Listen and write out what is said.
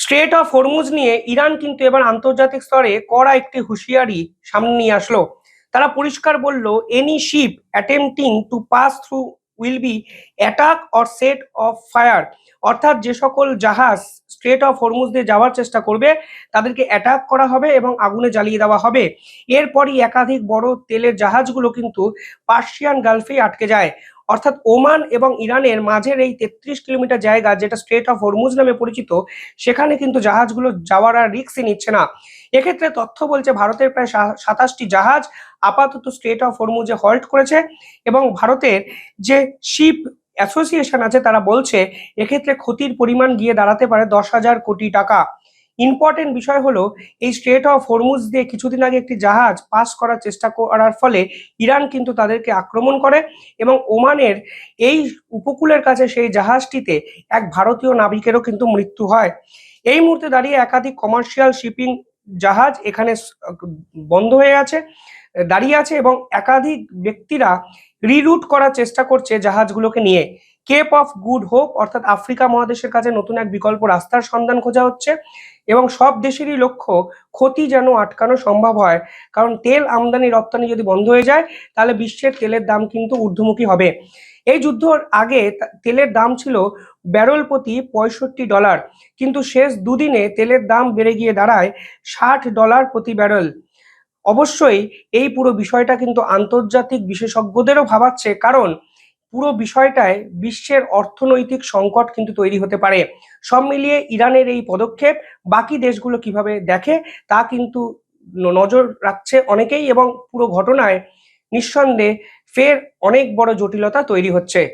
Strait of Hormuz নিয়ে Iran কিন্তু এবার আন্তর্জাতিক স্তরে কড়া একটি হুঁশিয়ারি সামনে নিয়ে আসলো। তারা পরিষ্কার বলল, any ship attempting to pass through will be attack or set of fire. অর্থাৎ যে সকল জাহাজ স্ট্রেট অফ হরমুজ দিয়ে যাওয়ার চেষ্টা করবে তাদেরকে অ্যাটাক করা হবে এবং আগুনে জ্বালিয়ে দেওয়া হবে। এরপরই একাধিক বড় তেলের জাহাজগুলো কিন্তু পার্সিয়ান গালফেই আটকে যায়। অর্থাৎ ওমান এবং ইরানের মাঝের এই 33 কিলোমিটার জায়গা, যেটা স্ট্রেট অফ হরমুজ নামে পরিচিত, সেখানে কিন্তু জাহাজগুলো যাওয়ার আর রিস্কই নিচ্ছে না। এক্ষেত্রে তথ্য বলছে ভারতের প্রায় 27টি জাহাজ আপাতত স্ট্রেট অফ হরমুজে হল্ট করেছে এবং ভারতের যে শিপ অ্যাসোসিয়েশন আছে তারা বলছে এক্ষেত্রে ক্ষতির পরিমাণ গিয়ে দাঁড়াতে পারে 10,000 কোটি টাকা। ইম্পর্টেন্ট বিষয় হলো, এই স্ট্রেট অফ হরমুজ দিয়ে কিছুদিন আগে একটি জাহাজ পাস করার চেষ্টা করার ফলে ইরান কিন্তু তাদেরকে আক্রমণ করে এবং ওমানের এই উপকূলের কাছে সেই জাহাজটিতে এক ভারতীয় নাবিকেরও কিন্তু মৃত্যু হয়। এই মুহূর্তে দাঁড়িয়ে একাধিক কমার্শিয়াল শিপিং জাহাজ এখানে বন্ধ হয়ে আছে, দাঁড়িয়ে আছে এবং একাধিক ব্যক্তিরা রিরুট করার চেষ্টা করছে জাহাজগুলোকে নিয়ে। কেপ অফ গুড হোপ অর্থাৎ আফ্রিকা মহাদেশের কাছে নতুন এক বিকল্প রাস্তার সন্ধান খোঁজা হচ্ছে এবং সব দেশেরই লক্ষ্য ক্ষতি যেন আটকানো সম্ভব হয়, কারণ তেল আমদানি রপ্তানি যদি বন্ধ হয়ে যায় তাহলে বিশ্বের তেলের দাম কিন্তু ঊর্ধ্বমুখী হবে। এই যুদ্ধর আগে তেলের দাম ছিল ব্যারেল প্রতি $65, কিন্তু শেষ দুদিনে তেলের দাম বেড়ে গিয়ে দাঁড়ায় $60 প্রতি ব্যারেল। অবশ্যই এই পুরো বিষয়টা কিন্তু আন্তর্জাতিক বিশেষজ্ঞদেরও ভাবাচ্ছে, কারণ পুরো বিষয়টায় বিশ্বের অর্থনৈতিক সংকট কিন্তু তৈরি হতে পারে। সব মিলিয়ে ইরানের এই পদক্ষেপ বাকি দেশগুলো কিভাবে দেখে তা কিন্তু নজর রাখছে অনেকেই এবং পুরো ঘটনায় নিঃসন্দেহে ফের অনেক বড় জটিলতা তৈরি হচ্ছে।